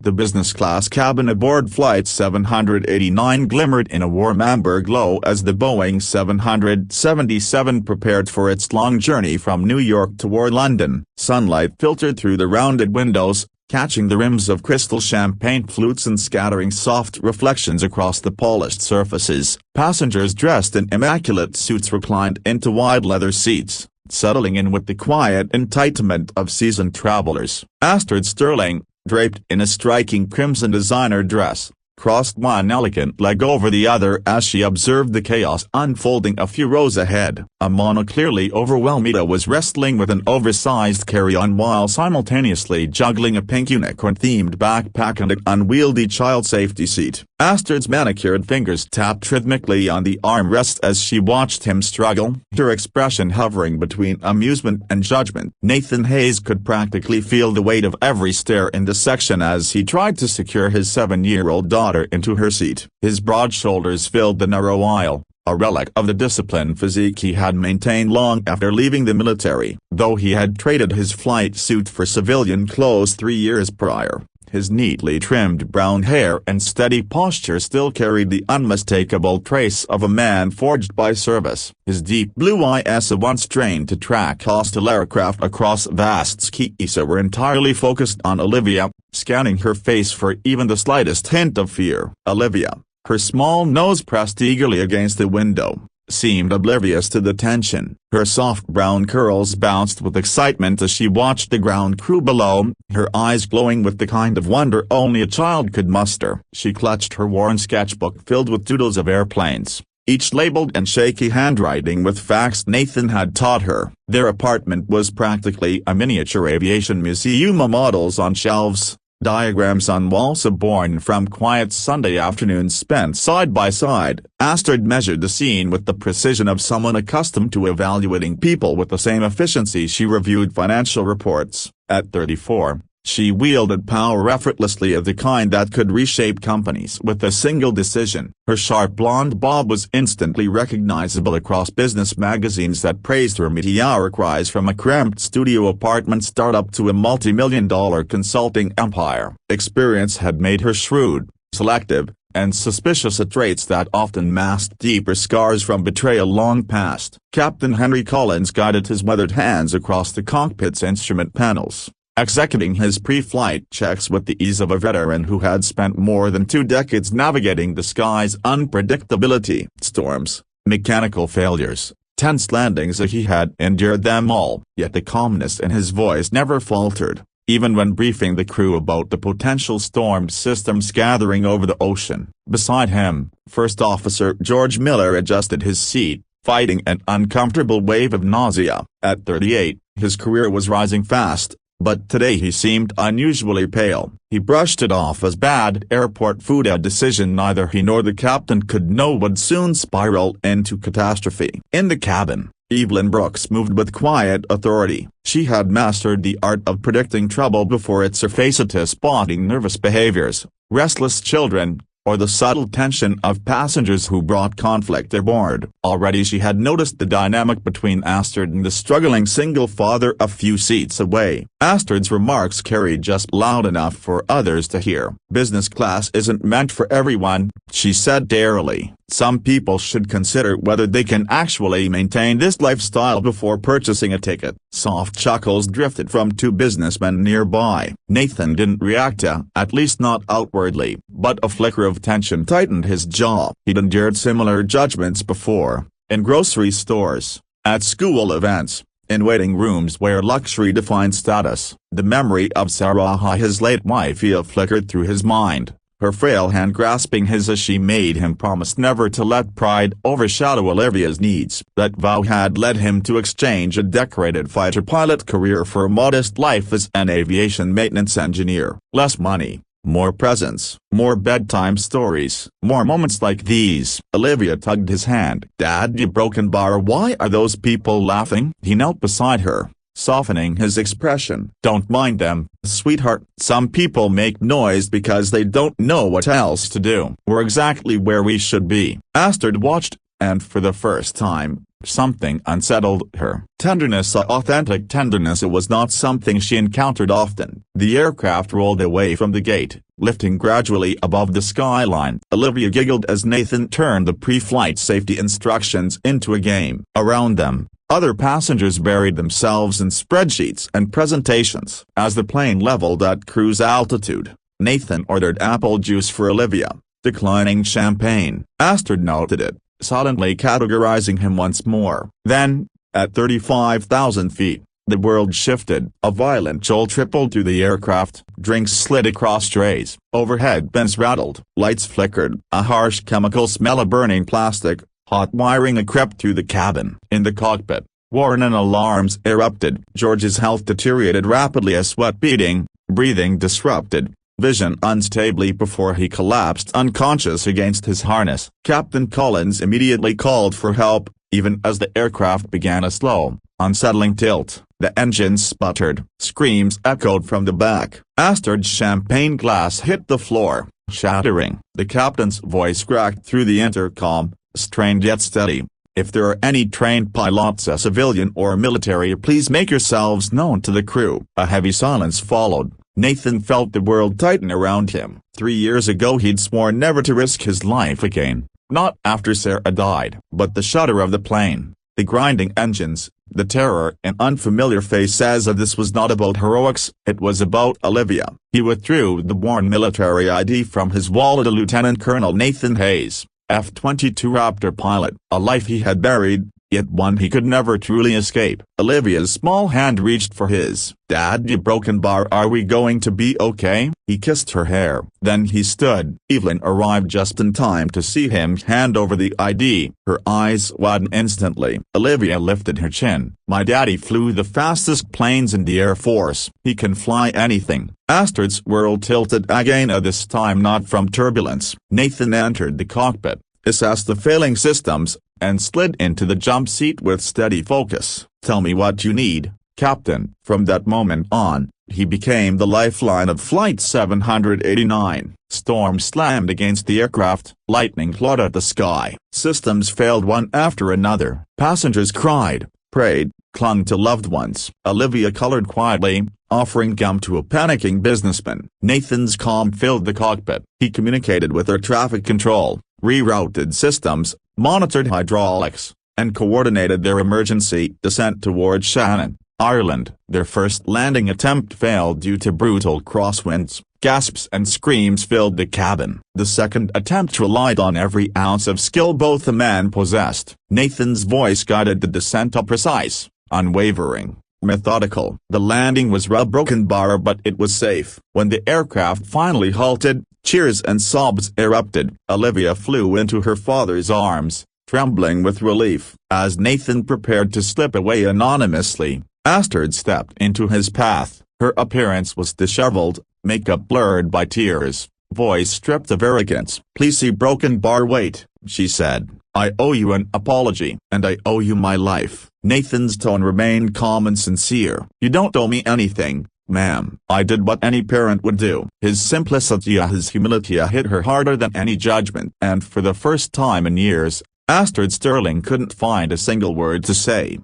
The business-class cabin aboard Flight 789 glimmered in a warm amber glow as the Boeing 777 prepared for its long journey from New York toward London. Sunlight filtered through the rounded windows, catching the rims of crystal champagne flutes and scattering soft reflections across the polished surfaces. Passengers dressed in immaculate suits reclined into wide leather seats, settling in with the quiet enlightenment of seasoned travelers. Astrid Sterling, draped in a striking crimson designer dress, crossed one elegant leg over the other as she observed the chaos unfolding a few rows ahead. A clearly overwhelmed Mita was wrestling with an oversized carry-on while simultaneously juggling a pink unicorn-themed backpack and an unwieldy child safety seat. Astrid's manicured fingers tapped rhythmically on the armrests as she watched him struggle, her expression hovering between amusement and judgment. Nathan Hayes could practically feel the weight of every stare in the section as he tried to secure his 7-year-old daughter into her seat. His broad shoulders filled the narrow aisle, a relic of the disciplined physique he had maintained long after leaving the military. Though he had traded his flight suit for civilian clothes 3 years prior, his neatly trimmed brown hair and steady posture still carried the unmistakable trace of a man forged by service. His deep blue eyes, once trained to track hostile aircraft across vast skies, were entirely focused on Olivia, scanning her face for even the slightest hint of fear. Olivia, her small nose pressed eagerly against the window, seemed oblivious to the tension. Her soft brown curls bounced with excitement as she watched the ground crew below, her eyes glowing with the kind of wonder only a child could muster. She clutched her worn sketchbook filled with doodles of airplanes, each labeled in shaky handwriting with facts Nathan had taught her. Their apartment was practically a miniature aviation museum, models on shelves, diagrams on walls born from quiet Sunday afternoons spent side by side. Astrid measured the scene with the precision of someone accustomed to evaluating people with the same efficiency she reviewed financial reports. At 34, she wielded power effortlessly, of the kind that could reshape companies with a single decision. Her sharp blonde bob was instantly recognizable across business magazines that praised her meteoric rise from a cramped studio apartment startup to a multi-million-dollar consulting empire. Experience had made her shrewd, selective, and suspicious, traits that often masked deeper scars from betrayal long past. Captain Henry Collins guided his weathered hands across the cockpit's instrument panels, executing his pre-flight checks with the ease of a veteran who had spent more than 2 decades navigating the sky's unpredictability. Storms, mechanical failures, tense landings, he had endured them all, yet the calmness in his voice never faltered, even when briefing the crew about the potential storm systems gathering over the ocean. Beside him, First Officer George Miller adjusted his seat, fighting an uncomfortable wave of nausea. At 38, his career was rising fast, but today he seemed unusually pale. He brushed it off as bad airport food, a decision neither he nor the captain could know would soon spiral into catastrophe. In the cabin, Evelyn Brooks moved with quiet authority. She had mastered the art of predicting trouble before it surfaced, spotting nervous behaviors, restless children, or the subtle tension of passengers who brought conflict aboard. Already she had noticed the dynamic between Astrid and the struggling single father a few seats away. Astrid's remarks carried just loud enough for others to hear. "Business class isn't meant for everyone," she said airily. "Some people should consider whether they can actually maintain this lifestyle before purchasing a ticket." Soft chuckles drifted from 2 businessmen nearby. Nathan didn't react, at least not outwardly, but a flicker of tension tightened his jaw. He'd endured similar judgments before, in grocery stores, at school events, in waiting rooms where luxury defined status. The memory of Sarah, his late wife, flickered through his mind, her frail hand grasping his as she made him promise never to let pride overshadow Olivia's needs. That vow had led him to exchange a decorated fighter pilot career for a modest life as an aviation maintenance engineer. Less money, more presence, more bedtime stories, more moments like these. Olivia tugged his hand. "Dad, you broken bar, why are those people laughing?" He knelt beside her, softening his expression. "Don't mind them, sweetheart. Some people make noise because they don't know what else to do. We're exactly where we should be." Astrid watched, and for the first time, Something unsettled her. Tenderness, authentic tenderness. It was not something she encountered often. The aircraft rolled away from the gate, lifting gradually above the skyline. Olivia giggled as Nathan turned the pre-flight safety instructions into a game. Around them, other passengers buried themselves in spreadsheets and presentations. As the plane leveled at cruise altitude, Nathan ordered apple juice for Olivia, declining champagne. Astrid noted it, silently categorizing him once more. Then, at 35,000 feet, the world shifted. A violent jolt rippled through the aircraft. Drinks slid across trays. Overhead bins rattled. Lights flickered. A harsh chemical smell of burning plastic, hot wiring crept through the cabin. In the cockpit, warning alarms erupted. George's health deteriorated rapidly, a sweat beading, breathing disrupted, vision unstably before he collapsed unconscious against his harness. Captain Collins immediately called for help, even as the aircraft began a slow, unsettling tilt. The engines sputtered. Screams echoed from the back. Astrid's champagne glass hit the floor, shattering. The captain's voice cracked through the intercom, strained yet steady. If there are any trained pilots, civilian or military, please make yourselves known to the crew. A heavy silence followed. Nathan felt the world tighten around him. 3 years ago he'd sworn never to risk his life again, not after Sarah died. But the shudder of the plane, the grinding engines, the terror in unfamiliar face says that this was not about heroics, it was about Olivia. He withdrew the worn military ID from his wallet. Lieutenant Colonel Nathan Hayes, F-22 Raptor pilot, a life he had buried, yet one he could never truly escape. Olivia's small hand reached for his. "Dad, you broken bar, are we going to be okay?" He kissed her hair. Then he stood. Evelyn arrived just in time to see him hand over the ID. Her eyes widened instantly. Olivia lifted her chin. "My daddy flew the fastest planes in the Air Force. He can fly anything." Astrid's world tilted again, this time not from turbulence. Nathan entered the cockpit, assessed the failing systems, and slid into the jump seat with steady focus. "Tell me what you need, Captain." From that moment on, he became the lifeline of Flight 789. Storms slammed against the aircraft. Lightning flooded the sky. Systems failed one after another. Passengers cried, prayed, clung to loved ones. Olivia colored quietly, offering gum to a panicking businessman. Nathan's calm filled the cockpit. He communicated with air traffic control, rerouted systems, monitored hydraulics, and coordinated their emergency descent toward Shannon, Ireland. Their first landing attempt failed due to brutal crosswinds. Gasps and screams filled the cabin. The second attempt relied on every ounce of skill both the men possessed. Nathan's voice guided the descent, precise, unwavering, methodical. The landing was a broken bar, but it was safe. When the aircraft finally halted, cheers and sobs erupted. Olivia flew into her father's arms, trembling with relief. As Nathan prepared to slip away anonymously, Astrid stepped into his path. Her appearance was disheveled, makeup blurred by tears, voice stripped of arrogance. "Please see broken bar, wait," she said. "I owe you an apology, and I owe you my life." Nathan's tone remained calm and sincere. "You don't owe me anything, ma'am. I did what any parent would do." His simplicity, his humility hit her harder than any judgment. And for the first time in years, Astrid Sterling couldn't find a single word to say.